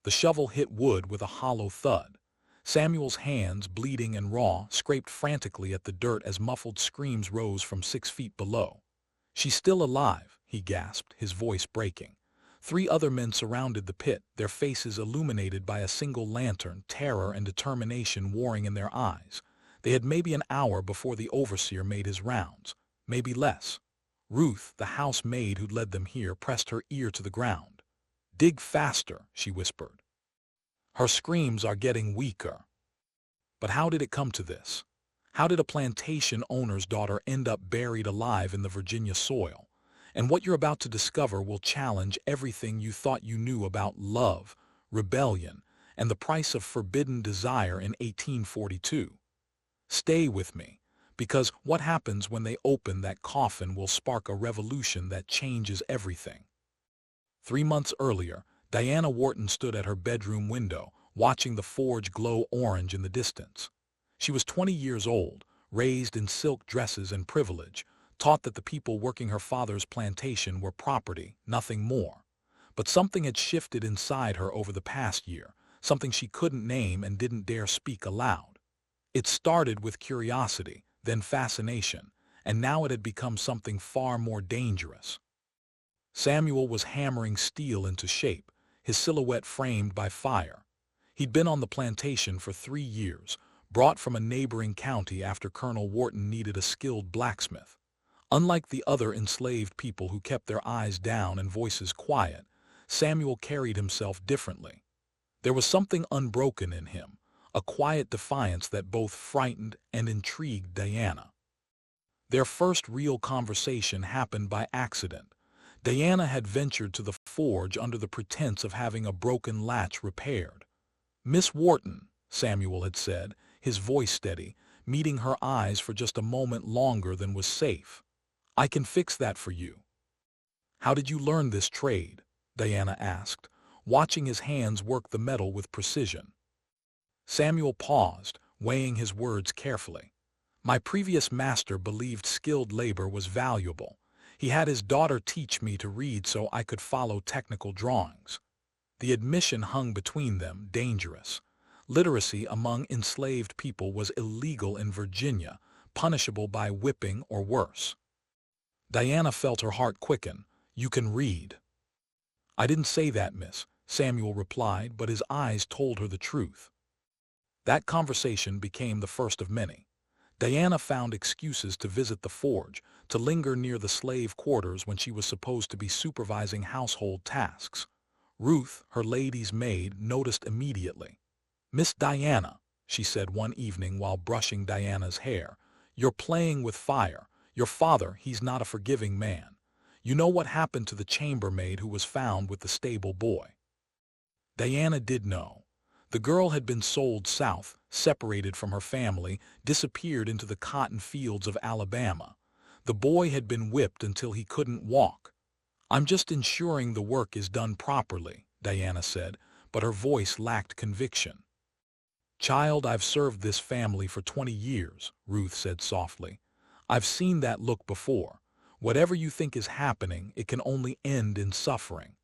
The shovel hit wood with a hollow thud. Samuel's hands, bleeding and raw, scraped frantically at the dirt as muffled screams rose from 6 feet below. "She's still alive," he gasped, his voice breaking. 3 other men surrounded the pit, their faces illuminated by a single lantern, terror and determination warring in their eyes. They had maybe an hour before the overseer made his rounds, maybe less. Ruth, the housemaid who'd led them here, pressed her ear to the ground. "Dig faster," she whispered. "Her screams are getting weaker." But how did it come to this? How did a plantation owner's daughter end up buried alive in the Virginia soil? And what you're about to discover will challenge everything you thought you knew about love, rebellion, and the price of forbidden desire in 1842. Stay with me, because what happens when they open that coffin will spark a revolution that changes everything. 3 months earlier, Diana Wharton stood at her bedroom window, watching the forge glow orange in the distance. She was 20 years old, raised in silk dresses and privilege, taught that the people working her father's plantation were property, nothing more. But something had shifted inside her over the past year, something she couldn't name and didn't dare speak aloud. It started with curiosity, then fascination, and now it had become something far more dangerous. Samuel was hammering steel into shape, his silhouette framed by fire. He'd been on the plantation for 3 years, brought from a neighboring county after Colonel Wharton needed a skilled blacksmith. Unlike the other enslaved people who kept their eyes down and voices quiet, Samuel carried himself differently. There was something unbroken in him, a quiet defiance that both frightened and intrigued Diana. Their first real conversation happened by accident. Diana had ventured to the forge under the pretense of having a broken latch repaired. "Miss Wharton," Samuel had said, his voice steady, meeting her eyes for just a moment longer than was safe. "I can fix that for you." "How did you learn this trade?" Diana asked, watching his hands work the metal with precision. Samuel paused, weighing his words carefully. "My previous master believed skilled labor was valuable. He had his daughter teach me to read so I could follow technical drawings." The admission hung between them, dangerous. Literacy among enslaved people was illegal in Virginia, punishable by whipping or worse. Diana felt her heart quicken. "You can read." "I didn't say that, miss," Samuel replied, but his eyes told her the truth. That conversation became the first of many. Diana found excuses to visit the forge, to linger near the slave quarters when she was supposed to be supervising household tasks. Ruth, her lady's maid, noticed immediately. "Miss Diana," she said one evening while brushing Diana's hair, "you're playing with fire. Your father, he's not a forgiving man. You know what happened to the chambermaid who was found with the stable boy?" Diana did know. The girl had been sold south, separated from her family, disappeared into the cotton fields of Alabama. The boy had been whipped until he couldn't walk. "I'm just ensuring the work is done properly," Diana said, but her voice lacked conviction. "Child, I've served this family for 20 years, Ruth said softly. "I've seen that look before. Whatever you think is happening, it can only end in suffering."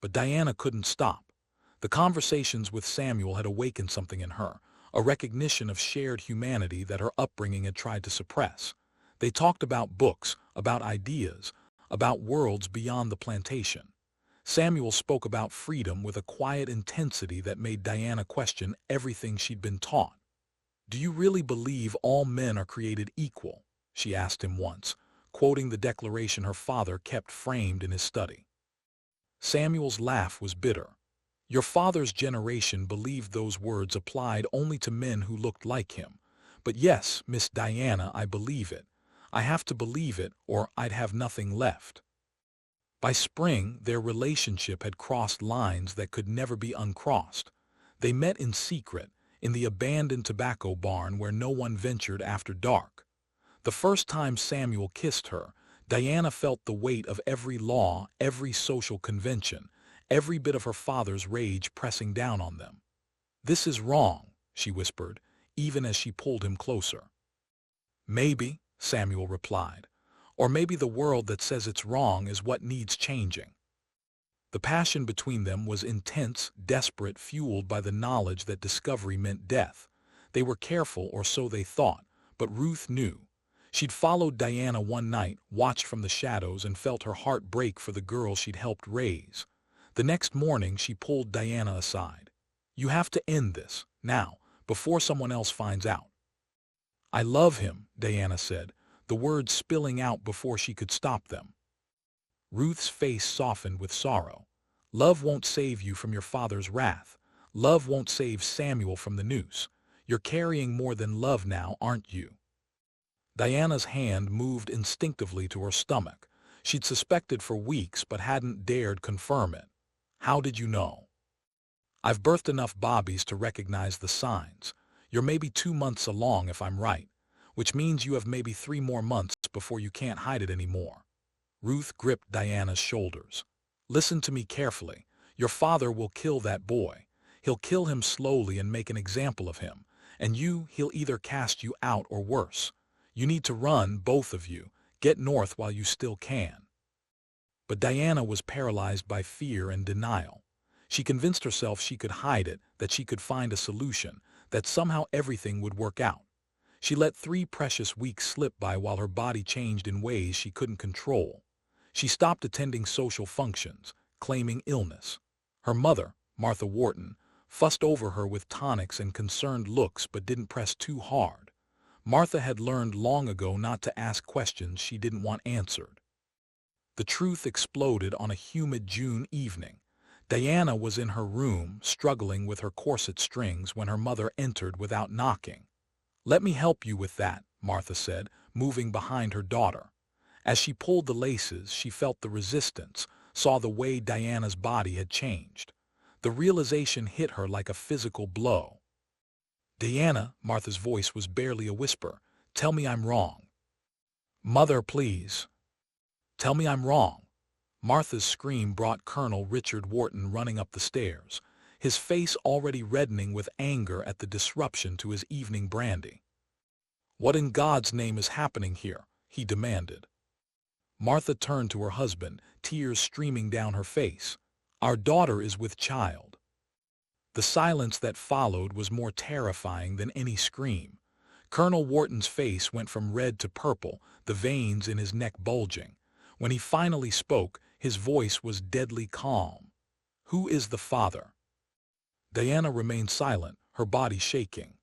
But Diana couldn't stop. The conversations with Samuel had awakened something in her, a recognition of shared humanity that her upbringing had tried to suppress. They talked about books, about ideas, about worlds beyond the plantation. Samuel spoke about freedom with a quiet intensity that made Diana question everything she'd been taught. "Do you really believe all men are created equal?" she asked him once, quoting the declaration her father kept framed in his study. Samuel's laugh was bitter. "Your father's generation believed those words applied only to men who looked like him. But yes, Miss Diana, I believe it. I have to believe it, or I'd have nothing left." By spring, their relationship had crossed lines that could never be uncrossed. They met in secret, in the abandoned tobacco barn where no one ventured after dark. The first time Samuel kissed her, Diana felt the weight of every law, every social convention, every bit of her father's rage pressing down on them. "This is wrong," she whispered, even as she pulled him closer. "Maybe," Samuel replied. "Or maybe the world that says it's wrong is what needs changing." The passion between them was intense, desperate, fueled by the knowledge that discovery meant death. They were careful, or so they thought, but Ruth knew. She'd followed Diana one night, watched from the shadows, and felt her heart break for the girl she'd helped raise. The next morning she pulled Diana aside. "You have to end this, now, before someone else finds out." "I love him," Diana said, the words spilling out before she could stop them. Ruth's face softened with sorrow. "Love won't save you from your father's wrath. Love won't save Samuel from the noose. You're carrying more than love now, aren't you?" Diana's hand moved instinctively to her stomach. She'd suspected for weeks but hadn't dared confirm it. "How did you know?" "I've birthed enough Bobbies to recognize the signs. You're maybe 2 months along if I'm right, which means you have maybe 3 more months before you can't hide it anymore." Ruth gripped Diana's shoulders. "Listen to me carefully. Your father will kill that boy. He'll kill him slowly and make an example of him. And he'll either cast you out or worse. You need to run, both of you. Get north while you still can." But Diana was paralyzed by fear and denial. She convinced herself she could hide it, that she could find a solution, that somehow everything would work out. She let 3 precious weeks slip by while her body changed in ways she couldn't control. She stopped attending social functions, claiming illness. Her mother, Martha Wharton, fussed over her with tonics and concerned looks but didn't press too hard. Martha had learned long ago not to ask questions she didn't want answered. The truth exploded on a humid June evening. Diana was in her room, struggling with her corset strings, when her mother entered without knocking. "Let me help you with that," Martha said, moving behind her daughter. As she pulled the laces, she felt the resistance, saw the way Diana's body had changed. The realization hit her like a physical blow. "Diana," Martha's voice was barely a whisper, "tell me I'm wrong." "Mother, please. Tell me I'm wrong." Martha's scream brought Colonel Richard Wharton running up the stairs, his face already reddening with anger at the disruption to his evening brandy. "What in God's name is happening here?" he demanded. Martha turned to her husband, tears streaming down her face. "Our daughter is with child." The silence that followed was more terrifying than any scream. Colonel Wharton's face went from red to purple, the veins in his neck bulging. When he finally spoke, his voice was deadly calm. "Who is the father?" Diana remained silent, her body shaking.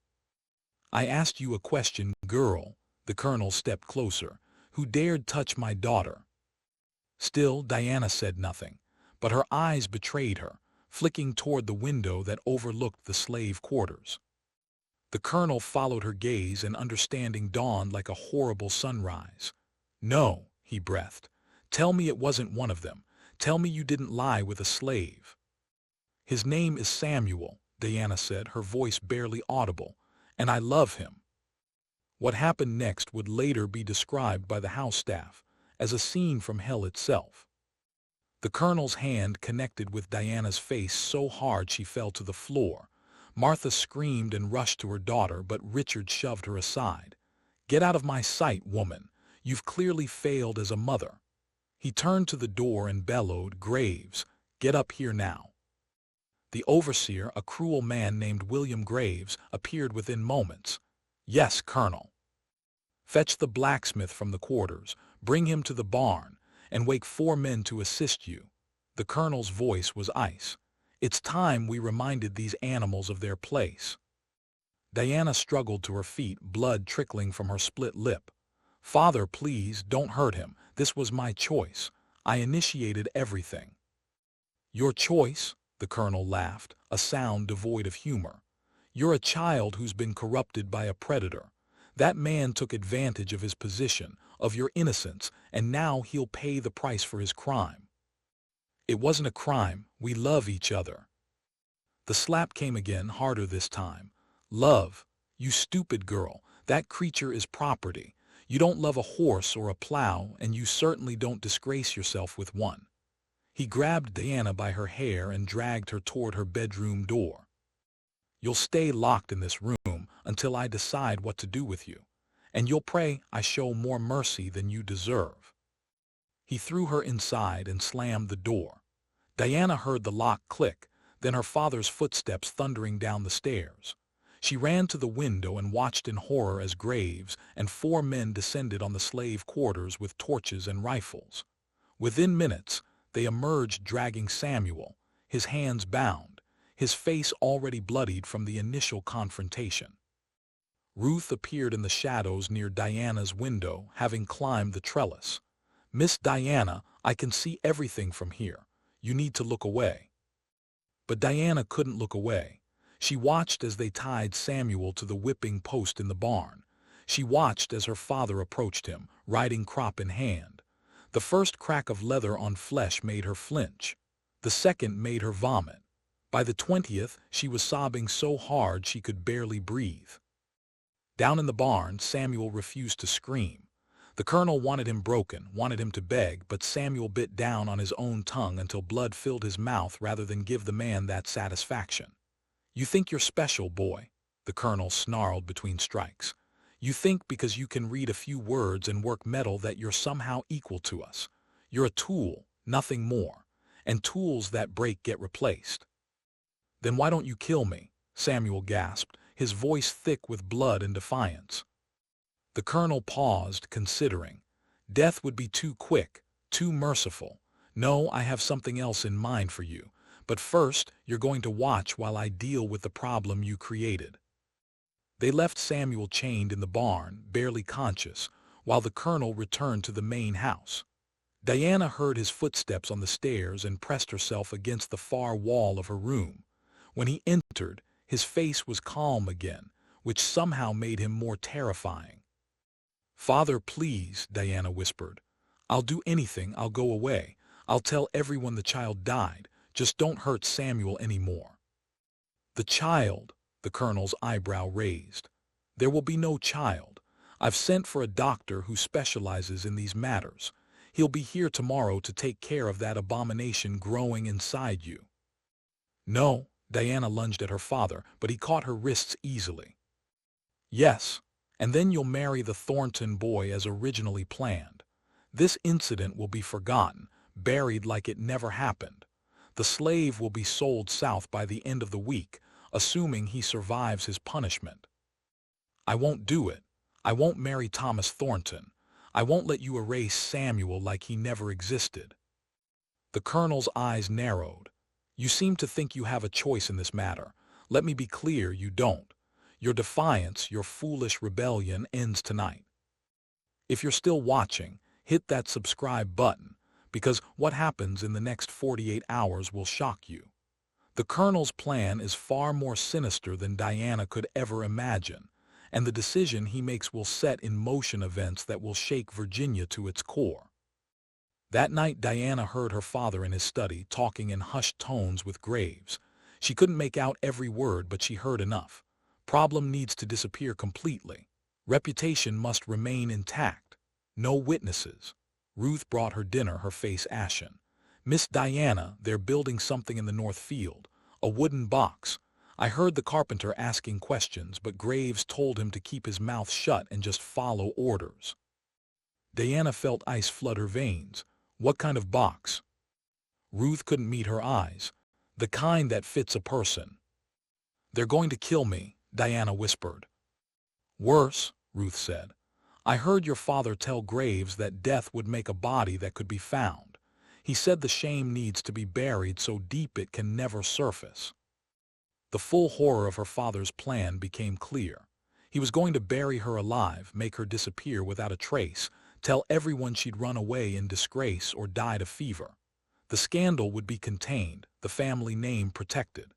"I asked you a question, girl." The colonel stepped closer. "Who dared touch my daughter?" Still, Diana said nothing, but her eyes betrayed her, flicking toward the window that overlooked the slave quarters. The colonel followed her gaze, and understanding dawned like a horrible sunrise. "No," he breathed. "Tell me it wasn't one of them. Tell me you didn't lie with a slave." "His name is Samuel," Diana said, her voice barely audible, "and I love him." What happened next would later be described by the house staff as a scene from hell itself. The colonel's hand connected with Diana's face so hard she fell to the floor. Martha screamed and rushed to her daughter, but Richard shoved her aside. "Get out of my sight, woman. You've clearly failed as a mother." He turned to the door and bellowed, "Graves, get up here now." The overseer, a cruel man named William Graves, appeared within moments. "Yes, Colonel." "Fetch the blacksmith from the quarters, bring him to the barn, and wake 4 men to assist you." The colonel's voice was ice. "It's time we reminded these animals of their place." Diana struggled to her feet, blood trickling from her split lip. "Father, please, don't hurt him. This was my choice. I initiated everything." "Your choice?" The colonel laughed, a sound devoid of humor. "You're a child who's been corrupted by a predator. That man took advantage of his position, of your innocence, and now he'll pay the price for his crime." "It wasn't a crime. We love each other." The slap came again, harder this time. "Love? You stupid girl. That creature is property. You don't love a horse or a plow, and you certainly don't disgrace yourself with one." He grabbed Diana by her hair and dragged her toward her bedroom door. "You'll stay locked in this room until I decide what to do with you, and you'll pray I show more mercy than you deserve." He threw her inside and slammed the door. Diana heard the lock click, then her father's footsteps thundering down the stairs. She ran to the window and watched in horror as Graves and 4 men descended on the slave quarters with torches and rifles. Within minutes, they emerged dragging Samuel, his hands bound, his face already bloodied from the initial confrontation. Ruth appeared in the shadows near Diana's window, having climbed the trellis. "Miss Diana, I can see everything from here. You need to look away." But Diana couldn't look away. She watched as they tied Samuel to the whipping post in the barn. She watched as her father approached him, riding crop in hand. The first crack of leather on flesh made her flinch. The second made her vomit. By the 20th, she was sobbing so hard she could barely breathe. Down in the barn, Samuel refused to scream. The colonel wanted him broken, wanted him to beg, but Samuel bit down on his own tongue until blood filled his mouth rather than give the man that satisfaction. "You think you're special, boy," the colonel snarled between strikes. "You think because you can read a few words and work metal that you're somehow equal to us. You're a tool, nothing more. And tools that break get replaced." "Then why don't you kill me?" Samuel gasped, his voice thick with blood and defiance. The colonel paused, considering. "Death would be too quick, too merciful. No, I have something else in mind for you. But first, you're going to watch while I deal with the problem you created." They left Samuel chained in the barn, barely conscious, while the colonel returned to the main house. Diana heard his footsteps on the stairs and pressed herself against the far wall of her room. When he entered, his face was calm again, which somehow made him more terrifying. "Father, please," Diana whispered. "I'll do anything, I'll go away. I'll tell everyone the child died. Just don't hurt Samuel anymore." "The child," the colonel's eyebrow raised. "There will be no child. I've sent for a doctor who specializes in these matters. He'll be here tomorrow to take care of that abomination growing inside you." "No," Diana lunged at her father, but he caught her wrists easily. "Yes. And then you'll marry the Thornton boy as originally planned. This incident will be forgotten, buried like it never happened. The slave will be sold south by the end of the week, assuming he survives his punishment." "I won't do it. I won't marry Thomas Thornton. I won't let you erase Samuel like he never existed." The colonel's eyes narrowed. "You seem to think you have a choice in this matter. Let me be clear, you don't. Your defiance, your foolish rebellion ends tonight. If you're still watching, hit that subscribe button, because what happens in the next 48 hours will shock you. The colonel's plan is far more sinister than Diana could ever imagine, and the decision he makes will set in motion events that will shake Virginia to its core. That night Diana heard her father in his study talking in hushed tones with Graves. She couldn't make out every word, but she heard enough. Problem needs to disappear completely. Reputation must remain intact. No witnesses. Ruth brought her dinner, her face ashen. "Miss Diana, they're building something in the north field. A wooden box. I heard the carpenter asking questions, but Graves told him to keep his mouth shut and just follow orders." Diana felt ice flood her veins. "What kind of box?" Ruth couldn't meet her eyes. "The kind that fits a person." "They're going to kill me," Diana whispered. "Worse," Ruth said. "I heard your father tell Graves that death would make a body that could be found. He said the shame needs to be buried so deep it can never surface." The full horror of her father's plan became clear. He was going to bury her alive, make her disappear without a trace, tell everyone she'd run away in disgrace or died of fever. The scandal would be contained, the family name protected.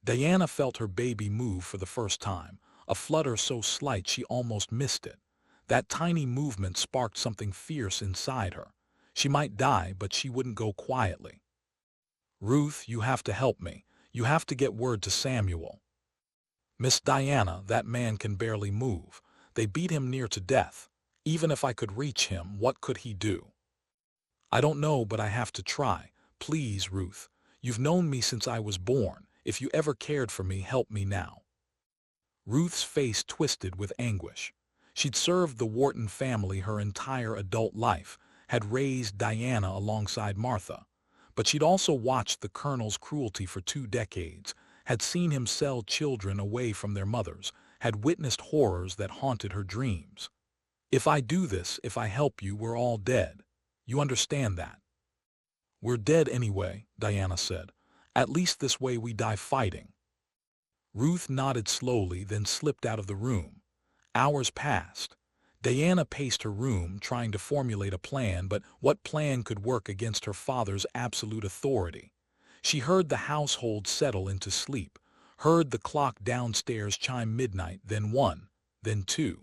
Diana felt her baby move for the first time, a flutter so slight she almost missed it. That tiny movement sparked something fierce inside her. She might die, but she wouldn't go quietly. "Ruth, you have to help me. You have to get word to Samuel." "Miss Diana, that man can barely move. They beat him near to death. Even if I could reach him, what could he do?" "I don't know, but I have to try. Please, Ruth. You've known me since I was born. If you ever cared for me, help me now." Ruth's face twisted with anguish. She'd served the Wharton family her entire adult life, had raised Diana alongside Martha. But she'd also watched the colonel's cruelty for 2 decades, had seen him sell children away from their mothers, had witnessed horrors that haunted her dreams. If I do this, if I help you, we're all dead. You understand that? We're dead anyway, Diana said. At least this way we die fighting. Ruth nodded slowly, then slipped out of the room. Hours passed. Diana paced her room, trying to formulate a plan, but what plan could work against her father's absolute authority? She heard the household settle into sleep, heard the clock downstairs chime midnight, then 1, then 2.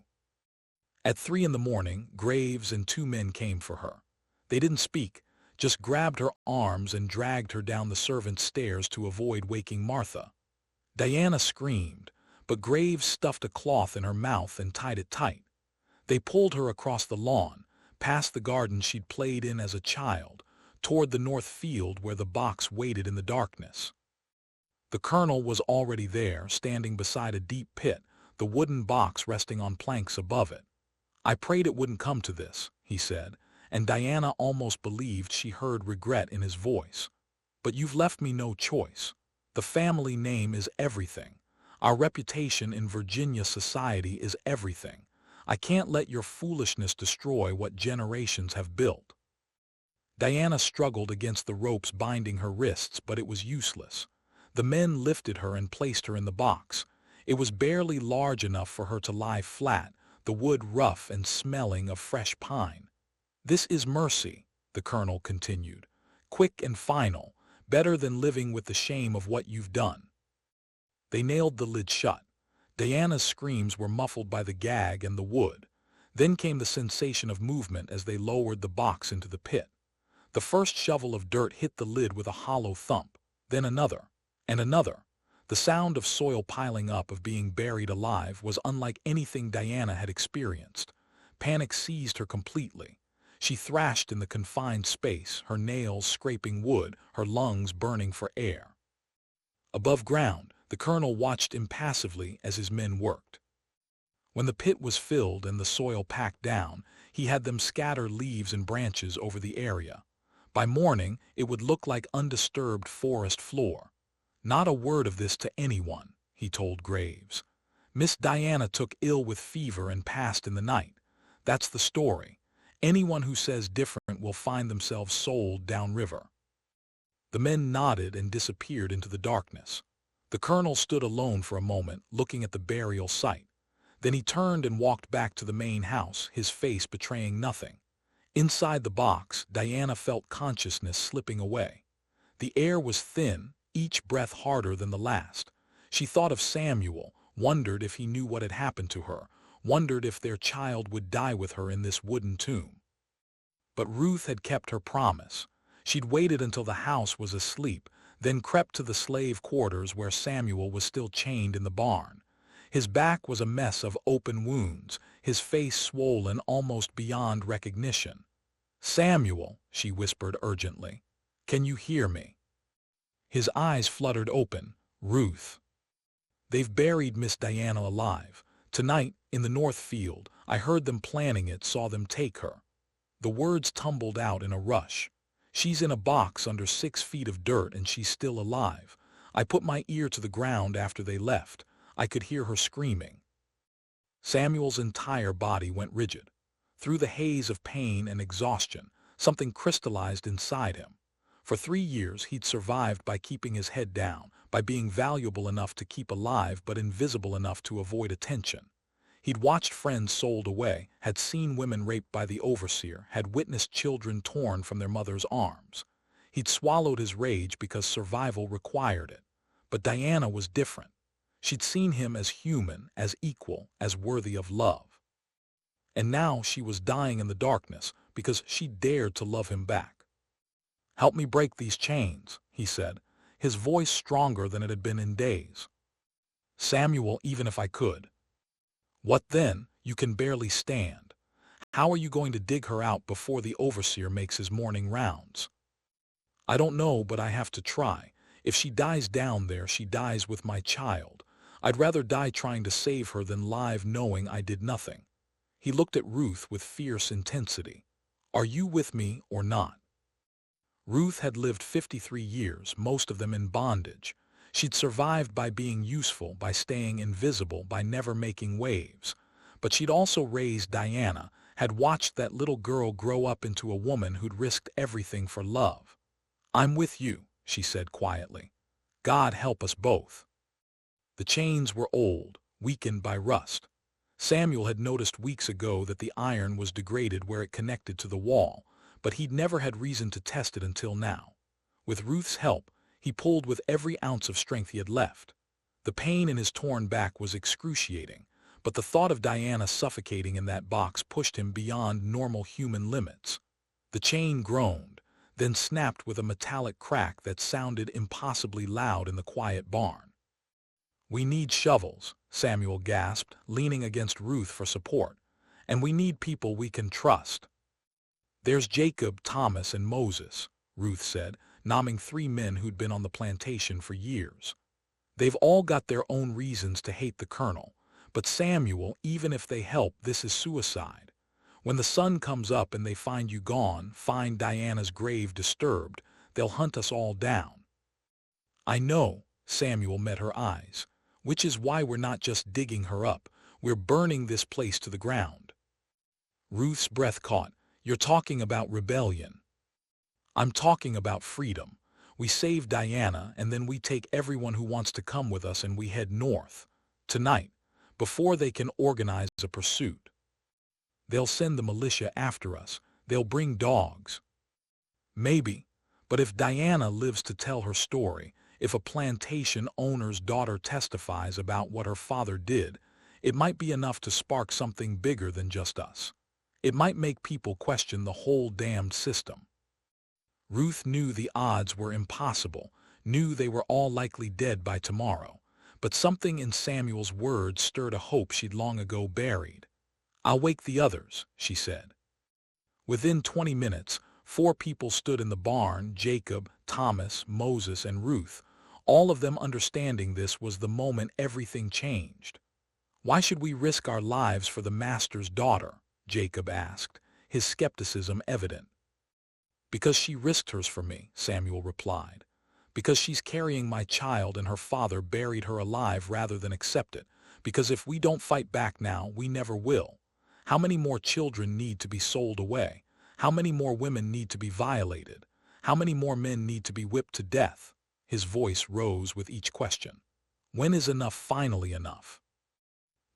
At 3 in the morning, Graves and 2 men came for her. They didn't speak, just grabbed her arms and dragged her down the servants' stairs to avoid waking Martha. Diana screamed, but Graves stuffed a cloth in her mouth and tied it tight. They pulled her across the lawn, past the garden she'd played in as a child, toward the north field where the box waited in the darkness. The colonel was already there, standing beside a deep pit, the wooden box resting on planks above it. I prayed it wouldn't come to this, he said, and Diana almost believed she heard regret in his voice. But you've left me no choice. The family name is everything. Our reputation in Virginia society is everything. I can't let your foolishness destroy what generations have built. Diana struggled against the ropes binding her wrists, but it was useless. The men lifted her and placed her in the box. It was barely large enough for her to lie flat, the wood rough and smelling of fresh pine. This is mercy, the colonel continued. Quick and final, better than living with the shame of what you've done. They nailed the lid shut. Diana's screams were muffled by the gag and the wood. Then came the sensation of movement as they lowered the box into the pit. The first shovel of dirt hit the lid with a hollow thump, then another, and another. The sound of soil piling up, of being buried alive, was unlike anything Diana had experienced. Panic seized her completely. She thrashed in the confined space, her nails scraping wood, her lungs burning for air. Above ground, the colonel watched impassively as his men worked. When the pit was filled and the soil packed down, he had them scatter leaves and branches over the area. By morning, it would look like undisturbed forest floor. Not a word of this to anyone, he told Graves. Miss Diana took ill with fever and passed in the night. That's the story. Anyone who says different will find themselves sold downriver. The men nodded and disappeared into the darkness. The colonel stood alone for a moment, looking at the burial site. Then he turned and walked back to the main house, his face betraying nothing. Inside the box, Diana felt consciousness slipping away. The air was thin, each breath harder than the last. She thought of Samuel, wondered if he knew what had happened to her, wondered if their child would die with her in this wooden tomb. But Ruth had kept her promise. She'd waited until the house was asleep, then crept to the slave quarters where Samuel was still chained in the barn. His back was a mess of open wounds, his face swollen almost beyond recognition. "Samuel," she whispered urgently, "can you hear me?" His eyes fluttered open. "Ruth." "They've buried Miss Diana alive. Tonight, in the north field, I heard them planning it, saw them take her." The words tumbled out in a rush. "She's in a box under 6 feet of dirt and she's still alive. I put my ear to the ground after they left. I could hear her screaming." Samuel's entire body went rigid. Through the haze of pain and exhaustion, something crystallized inside him. For 3 years he'd survived by keeping his head down, by being valuable enough to keep alive but invisible enough to avoid attention. He'd watched friends sold away, had seen women raped by the overseer, had witnessed children torn from their mother's arms. He'd swallowed his rage because survival required it. But Diana was different. She'd seen him as human, as equal, as worthy of love. And now she was dying in the darkness because she dared to love him back. "Help me break these chains," he said, his voice stronger than it had been in days. "Samuel, even if I could." "What then? You can barely stand. How are you going to dig her out before the overseer makes his morning rounds?" "I don't know, but I have to try. If she dies down there, she dies with my child. I'd rather die trying to save her than live knowing I did nothing." He looked at Ruth with fierce intensity. "Are you with me or not?" Ruth had lived 53 years, most of them in bondage. She'd survived by being useful, by staying invisible, by never making waves. But she'd also raised Diana, had watched that little girl grow up into a woman who'd risked everything for love. "I'm with you," she said quietly. "God help us both." The chains were old, weakened by rust. Samuel had noticed weeks ago that the iron was degraded where it connected to the wall, but he'd never had reason to test it until now. With Ruth's help, he pulled with every ounce of strength he had left. The pain in his torn back was excruciating, but the thought of Diana suffocating in that box pushed him beyond normal human limits. The chain groaned, then snapped with a metallic crack that sounded impossibly loud in the quiet barn. "We need shovels," Samuel gasped, leaning against Ruth for support. "And we need people we can trust." "There's Jacob, Thomas, and Moses," Ruth said, naming 3 men who'd been on the plantation for years. "They've all got their own reasons to hate the colonel. But Samuel, even if they help, this is suicide. When the sun comes up and they find you gone, find Diana's grave disturbed, they'll hunt us all down." "I know," Samuel met her eyes, "which is why we're not just digging her up, we're burning this place to the ground." Ruth's breath caught. "You're talking about rebellion." "I'm talking about freedom. We save Diana, and then we take everyone who wants to come with us and we head north. Tonight, before they can organize a pursuit. They'll send the militia after us. They'll bring dogs." "Maybe. But if Diana lives to tell her story, if a plantation owner's daughter testifies about what her father did, it might be enough to spark something bigger than just us. It might make people question the whole damned system." Ruth knew the odds were impossible, knew they were all likely dead by tomorrow, but something in Samuel's words stirred a hope she'd long ago buried. "I'll wake the others," she said. Within 20 minutes, 4 people stood in the barn: Jacob, Thomas, Moses, and Ruth, all of them understanding this was the moment everything changed. "Why should we risk our lives for the master's daughter?" Jacob asked, his skepticism evident. "Because she risked hers for me," Samuel replied. "Because she's carrying my child and her father buried her alive rather than accept it. Because if we don't fight back now, we never will. How many more children need to be sold away? How many more women need to be violated? How many more men need to be whipped to death?" His voice rose with each question. "When is enough finally enough?"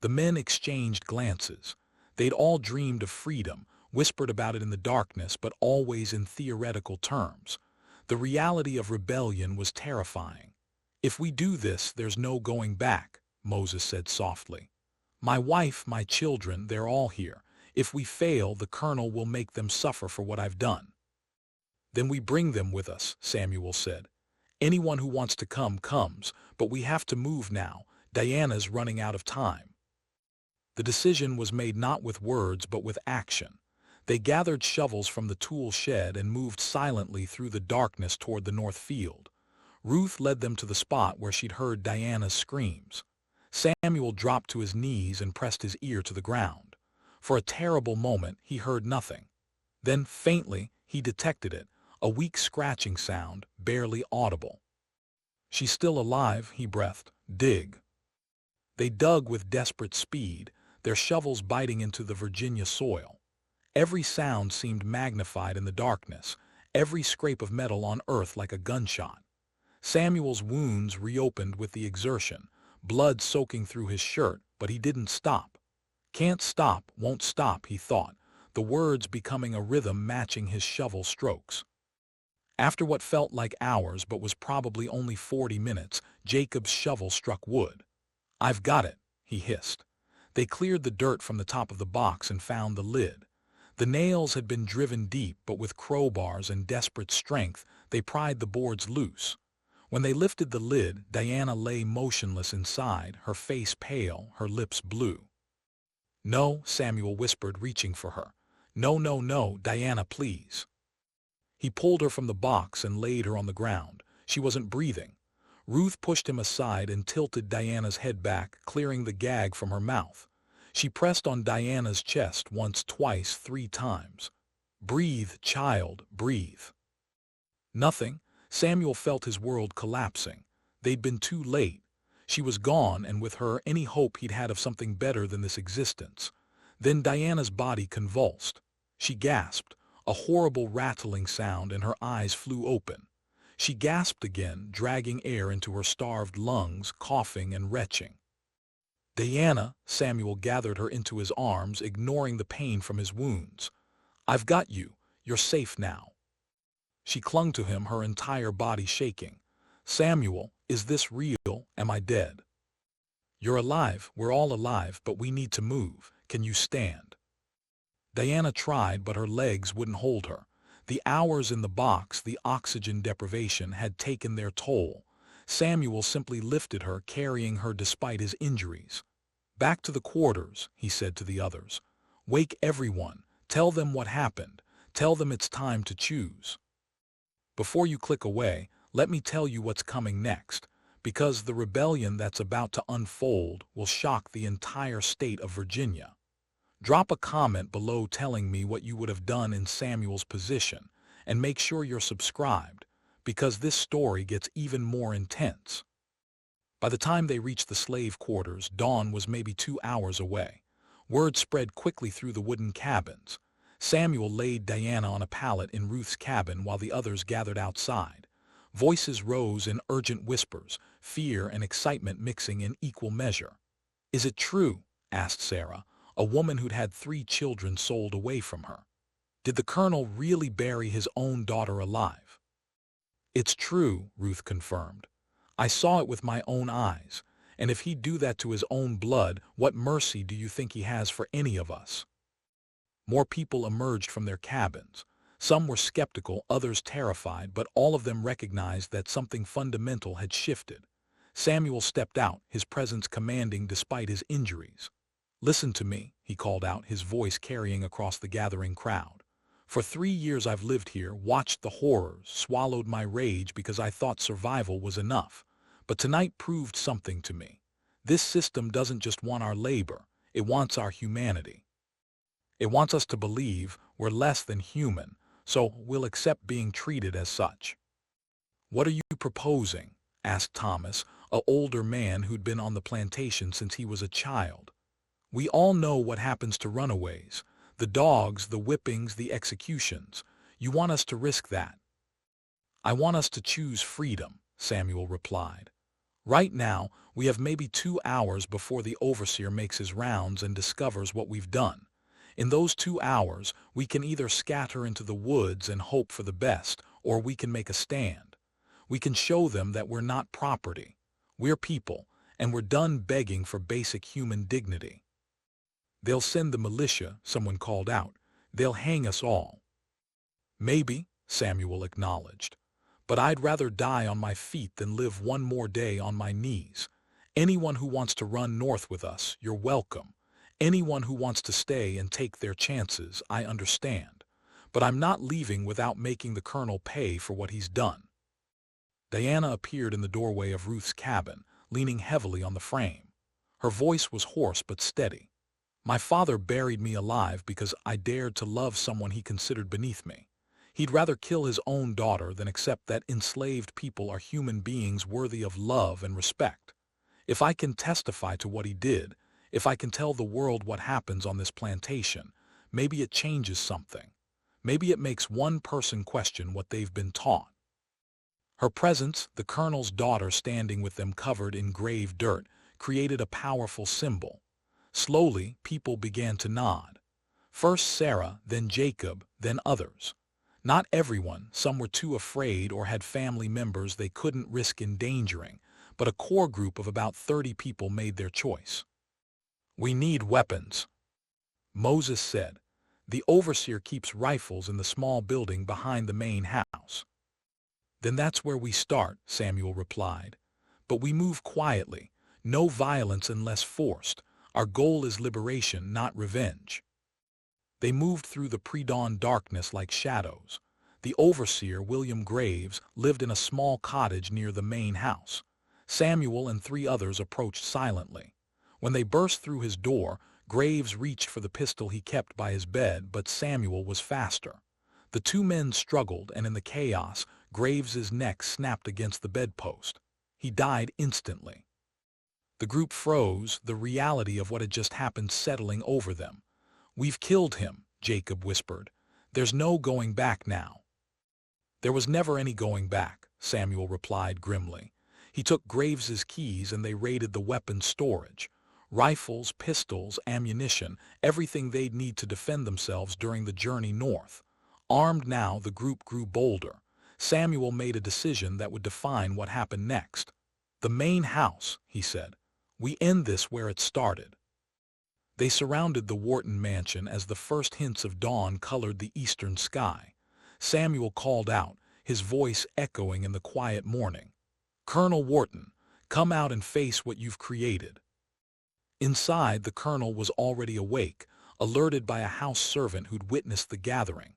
The men exchanged glances. They'd all dreamed of freedom, whispered about it in the darkness, but always in theoretical terms. The reality of rebellion was terrifying. "If we do this, there's no going back," Moses said softly. "My wife, my children, they're all here. If we fail, the colonel will make them suffer for what I've done." "Then we bring them with us," Samuel said. "Anyone who wants to come comes, but we have to move now. Diana's running out of time." The decision was made not with words but with action. They gathered shovels from the tool shed and moved silently through the darkness toward the north field. Ruth led them to the spot where she'd heard Diana's screams. Samuel dropped to his knees and pressed his ear to the ground. For a terrible moment, he heard nothing. Then, faintly, he detected it, a weak scratching sound, barely audible. "She's still alive," he breathed. "Dig." They dug with desperate speed, their shovels biting into the Virginia soil. Every sound seemed magnified in the darkness, every scrape of metal on earth like a gunshot. Samuel's wounds reopened with the exertion, blood soaking through his shirt, but he didn't stop. "Can't stop, won't stop," he thought, the words becoming a rhythm matching his shovel strokes. After what felt like hours but was probably only 40 minutes, Jacob's shovel struck wood. "I've got it," he hissed. They cleared the dirt from the top of the box and found the lid. The nails had been driven deep, but with crowbars and desperate strength, they pried the boards loose. When they lifted the lid, Diana lay motionless inside, her face pale, her lips blue. "No," Samuel whispered, reaching for her. "No, no, no, Diana, please." He pulled her from the box and laid her on the ground. She wasn't breathing. Ruth pushed him aside and tilted Diana's head back, clearing the gag from her mouth. She pressed on Diana's chest once, twice, 3 times. "Breathe, child, breathe." Nothing. Samuel felt his world collapsing. They'd been too late. She was gone, and with her any hope he'd had of something better than this existence. Then Diana's body convulsed. She gasped, a horrible rattling sound, and her eyes flew open. She gasped again, dragging air into her starved lungs, coughing and retching. Diana, Samuel gathered her into his arms, ignoring the pain from his wounds. I've got you. You're safe now. She clung to him, her entire body shaking. Samuel, is this real? Am I dead? You're alive. We're all alive, but we need to move. Can you stand? Diana tried, but her legs wouldn't hold her. The hours in the box, the oxygen deprivation, had taken their toll. Samuel simply lifted her, carrying her despite his injuries. Back to the quarters, he said to the others. Wake everyone. Tell them what happened. Tell them it's time to choose. Before you click away, let me tell you what's coming next, because the rebellion that's about to unfold will shock the entire state of Virginia. Drop a comment below telling me what you would have done in Samuel's position, and make sure you're subscribed, because this story gets even more intense. By the time they reached the slave quarters, dawn was maybe 2 hours away. Word spread quickly through the wooden cabins. Samuel laid Diana on a pallet in Ruth's cabin while the others gathered outside. Voices rose in urgent whispers, fear and excitement mixing in equal measure. Is it true? Asked Sarah, a woman who'd had 3 children sold away from her. Did the colonel really bury his own daughter alive? It's true, Ruth confirmed. I saw it with my own eyes, and if he'd do that to his own blood, what mercy do you think he has for any of us? More people emerged from their cabins. Some were skeptical, others terrified, but all of them recognized that something fundamental had shifted. Samuel stepped out, his presence commanding despite his injuries. Listen to me, he called out, his voice carrying across the gathering crowd. For 3 years I've lived here, watched the horrors, swallowed my rage because I thought survival was enough. But tonight proved something to me. This system doesn't just want our labor, it wants our humanity. It wants us to believe we're less than human, so we'll accept being treated as such. What are you proposing? Asked Thomas, an older man who'd been on the plantation since he was a child. We all know what happens to runaways. The dogs, the whippings, the executions. You want us to risk that? I want us to choose freedom, Samuel replied. Right now, we have maybe 2 hours before the overseer makes his rounds and discovers what we've done. In those 2 hours, we can either scatter into the woods and hope for the best, or we can make a stand. We can show them that we're not property. We're people, and we're done begging for basic human dignity. They'll send the militia, someone called out. They'll hang us all. Maybe, Samuel acknowledged. But I'd rather die on my feet than live one more day on my knees. Anyone who wants to run north with us, you're welcome. Anyone who wants to stay and take their chances, I understand. But I'm not leaving without making the colonel pay for what he's done. Diana appeared in the doorway of Ruth's cabin, leaning heavily on the frame. Her voice was hoarse but steady. My father buried me alive because I dared to love someone he considered beneath me. He'd rather kill his own daughter than accept that enslaved people are human beings worthy of love and respect. If I can testify to what he did, if I can tell the world what happens on this plantation, maybe it changes something. Maybe it makes one person question what they've been taught. Her presence, the colonel's daughter standing with them covered in grave dirt, created a powerful symbol. Slowly, people began to nod. First Sarah, then Jacob, then others. Not everyone, some were too afraid or had family members they couldn't risk endangering, but a core group of about 30 people made their choice. We need weapons, Moses said. The overseer keeps rifles in the small building behind the main house. Then that's where we start, Samuel replied. But we move quietly, no violence unless forced. Our goal is liberation, not revenge. They moved through the pre-dawn darkness like shadows. The overseer, William Graves, lived in a small cottage near the main house. Samuel and 3 others approached silently. When they burst through his door, Graves reached for the pistol he kept by his bed, but Samuel was faster. The 2 men struggled, and in the chaos, Graves's neck snapped against the bedpost. He died instantly. The group froze, the reality of what had just happened settling over them. "We've killed him," Jacob whispered. "There's no going back now." "There was never any going back," Samuel replied grimly. He took Graves's keys and they raided the weapons storage. Rifles, pistols, ammunition, everything they'd need to defend themselves during the journey north. Armed now, the group grew bolder. Samuel made a decision that would define what happened next. "The main house," he said. "We end this where it started." They surrounded the Wharton mansion as the first hints of dawn colored the eastern sky. Samuel called out, his voice echoing in the quiet morning. "Colonel Wharton, come out and face what you've created." Inside, the colonel was already awake, alerted by a house servant who'd witnessed the gathering.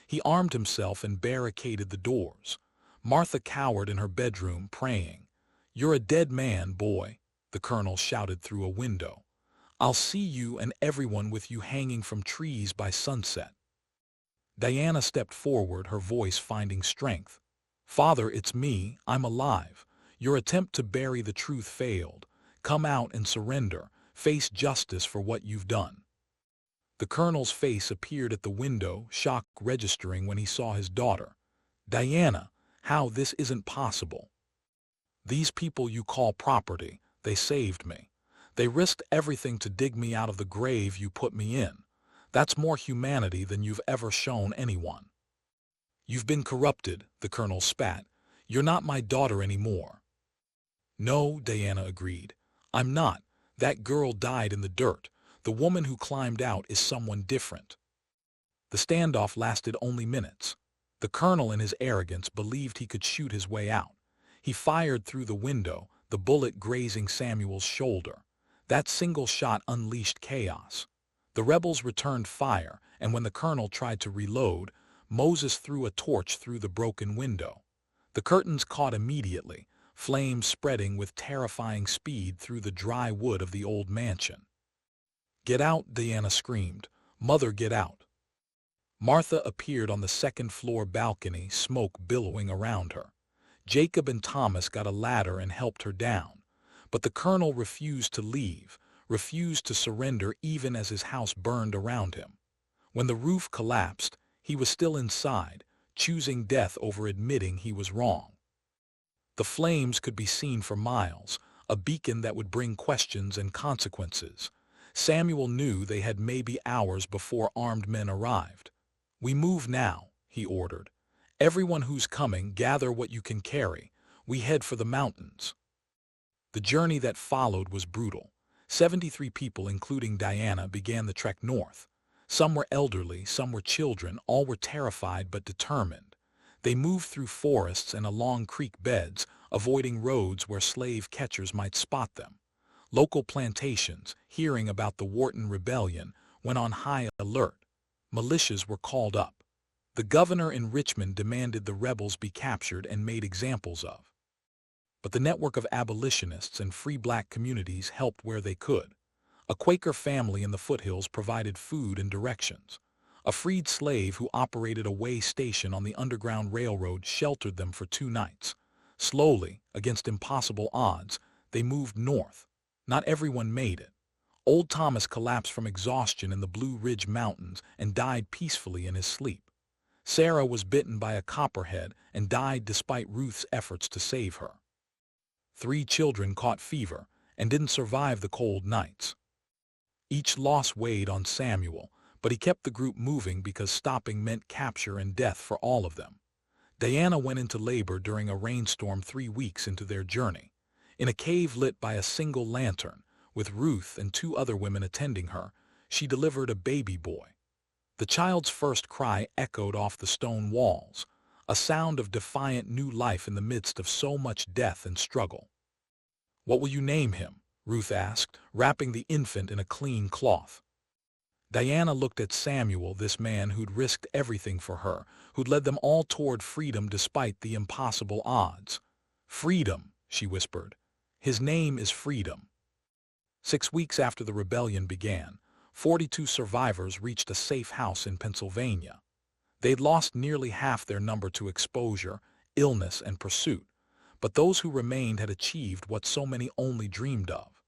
He armed himself and barricaded the doors. Martha cowered in her bedroom, praying. "You're a dead man, boy," the colonel shouted through a window. "I'll see you and everyone with you hanging from trees by sunset." Diana stepped forward, her voice finding strength. "Father, it's me. I'm alive. Your attempt to bury the truth failed. Come out and surrender. Face justice for what you've done." The colonel's face appeared at the window, shock registering when he saw his daughter. "Diana, how this isn't possible. These people you call property, they saved me. They risked everything to dig me out of the grave you put me in. That's more humanity than you've ever shown anyone." "You've been corrupted," the colonel spat. "You're not my daughter anymore." "No," Diana agreed. "I'm not. That girl died in the dirt. The woman who climbed out is someone different." The standoff lasted only minutes. The colonel, in his arrogance, believed he could shoot his way out. He fired through the window, the bullet grazing Samuel's shoulder. That single shot unleashed chaos. The rebels returned fire, and when the colonel tried to reload, Moses threw a torch through the broken window. The curtains caught immediately, flames spreading with terrifying speed through the dry wood of the old mansion. "Get out," Diana screamed. "Mother, get out." Martha appeared on the second-floor balcony, smoke billowing around her. Jacob and Thomas got a ladder and helped her down. But the colonel refused to leave, refused to surrender even as his house burned around him. When the roof collapsed, he was still inside, choosing death over admitting he was wrong. The flames could be seen for miles, a beacon that would bring questions and consequences. Samuel knew they had maybe hours before armed men arrived. "We move now," he ordered. "Everyone who's coming, gather what you can carry. We head for the mountains." The journey that followed was brutal. 73 people, including Diana, began the trek north. Some were elderly, some were children, all were terrified but determined. They moved through forests and along creek beds, avoiding roads where slave catchers might spot them. Local plantations, hearing about the Wharton Rebellion, went on high alert. Militias were called up. The governor in Richmond demanded the rebels be captured and made examples of. But the network of abolitionists and free black communities helped where they could. A Quaker family in the foothills provided food and directions. A freed slave who operated a way station on the Underground Railroad sheltered them for 2 nights. Slowly, against impossible odds, they moved north. Not everyone made it. Old Thomas collapsed from exhaustion in the Blue Ridge Mountains and died peacefully in his sleep. Sarah was bitten by a copperhead and died despite Ruth's efforts to save her. 3 children caught fever and didn't survive the cold nights. Each loss weighed on Samuel, but he kept the group moving because stopping meant capture and death for all of them. Diana went into labor during a rainstorm 3 weeks into their journey. In a cave lit by a single lantern, with Ruth and 2 other women attending her, she delivered a baby boy. The child's first cry echoed off the stone walls, a sound of defiant new life in the midst of so much death and struggle. "What will you name him?" Ruth asked, wrapping the infant in a clean cloth. Diana looked at Samuel, this man who'd risked everything for her, who'd led them all toward freedom despite the impossible odds. "Freedom," she whispered. "His name is Freedom." 6 weeks after the rebellion began, 42 survivors reached a safe house in Pennsylvania. They'd lost nearly half their number to exposure, illness, and pursuit, but those who remained had achieved what so many only dreamed of.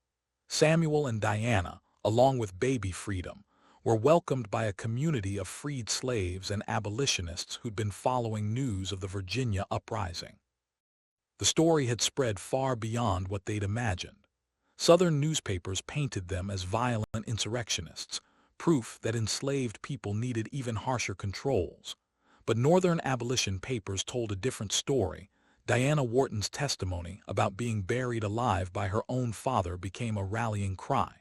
Samuel and Diana, along with baby freedom, were welcomed by a community of freed slaves and abolitionists who'd been following news of the Virginia uprising. The story had spread far beyond what they'd imagined. Southern newspapers painted them as violent insurrectionists, proof that enslaved people needed even harsher controls. But Northern abolition papers told a different story. Diana Wharton's testimony about being buried alive by her own father became a rallying cry.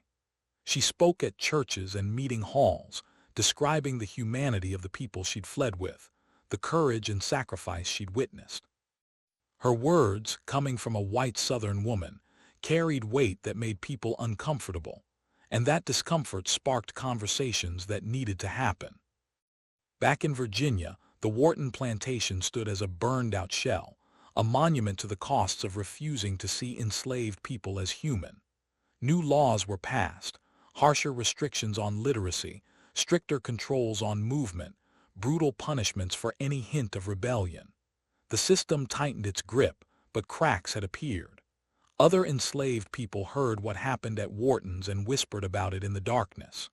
She spoke at churches and meeting halls, describing the humanity of the people she'd fled with, the courage and sacrifice she'd witnessed. Her words, coming from a white Southern woman, carried weight that made people uncomfortable, and that discomfort sparked conversations that needed to happen. Back in Virginia, the Wharton plantation stood as a burned-out shell, a monument to the costs of refusing to see enslaved people as human. New laws were passed, harsher restrictions on literacy, stricter controls on movement, brutal punishments for any hint of rebellion. The system tightened its grip, but cracks had appeared. Other enslaved people heard what happened at Wharton's and whispered about it in the darkness.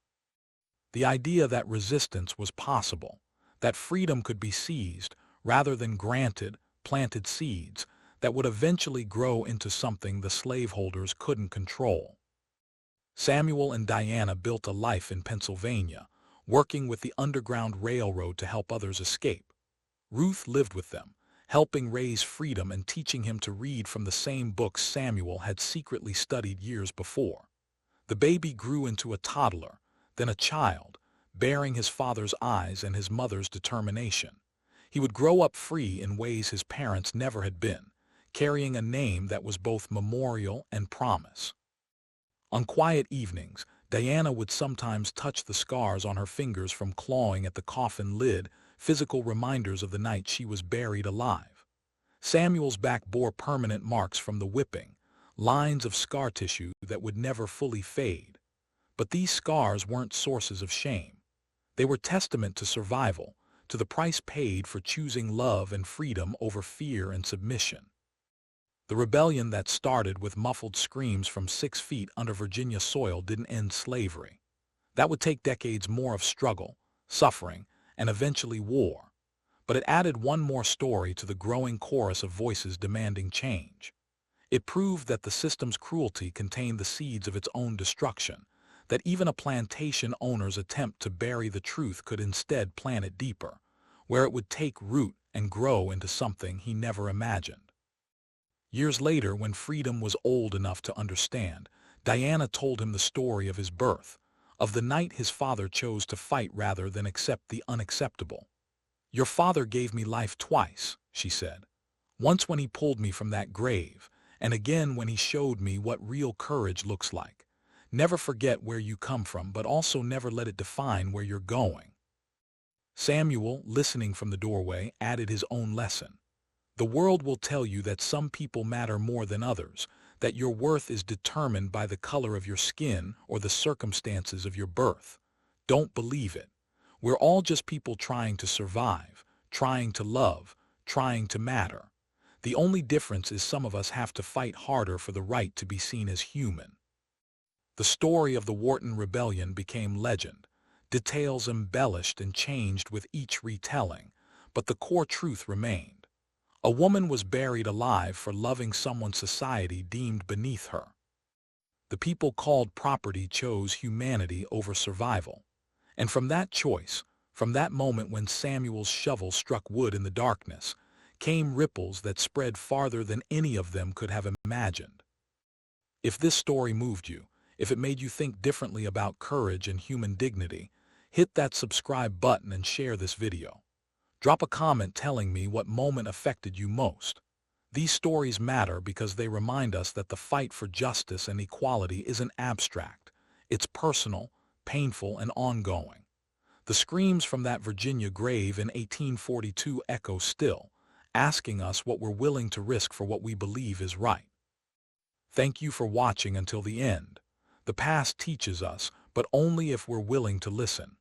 The idea that resistance was possible, that freedom could be seized rather than granted, planted seeds that would eventually grow into something the slaveholders couldn't control. Samuel and Diana built a life in Pennsylvania, working with the Underground Railroad to help others escape. Ruth lived with them, helping raise freedom and teaching him to read from the same books Samuel had secretly studied years before. The baby grew into a toddler, then a child, bearing his father's eyes and his mother's determination. He would grow up free in ways his parents never had been, carrying a name that was both memorial and promise. On quiet evenings, Diana would sometimes touch the scars on her fingers from clawing at the coffin lid, physical reminders of the night she was buried alive. Samuel's back bore permanent marks from the whipping, lines of scar tissue that would never fully fade. But these scars weren't sources of shame. They were testament to survival, to the price paid for choosing love and freedom over fear and submission. The rebellion that started with muffled screams from 6 feet under Virginia soil didn't end slavery. That would take decades more of struggle, suffering, and eventually war. But it added one more story to the growing chorus of voices demanding change. It proved that the system's cruelty contained the seeds of its own destruction, that even a plantation owner's attempt to bury the truth could instead plant it deeper, where it would take root and grow into something he never imagined. Years later, when freedom was old enough to understand, Diana told him the story of his birth, of the night his father chose to fight rather than accept the unacceptable. "Your father gave me life twice," she said. "Once when he pulled me from that grave, and again when he showed me what real courage looks like. Never forget where you come from, but also never let it define where you're going." Samuel, listening from the doorway, added his own lesson. "The world will tell you that some people matter more than others, that your worth is determined by the color of your skin or the circumstances of your birth. Don't believe it. We're all just people trying to survive, trying to love, trying to matter. The only difference is some of us have to fight harder for the right to be seen as human." The story of the Wharton Rebellion became legend, details embellished and changed with each retelling, but the core truth remained. A woman was buried alive for loving someone society deemed beneath her. The people called property chose humanity over survival. And from that choice, from that moment when Samuel's shovel struck wood in the darkness, came ripples that spread farther than any of them could have imagined. If this story moved you, if it made you think differently about courage and human dignity, hit that subscribe button and share this video. Drop a comment telling me what moment affected you most. These stories matter because they remind us that the fight for justice and equality isn't abstract. It's personal, painful, and ongoing. The screams from that Virginia grave in 1842 echo still, asking us what we're willing to risk for what we believe is right. Thank you for watching until the end. The past teaches us, but only if we're willing to listen.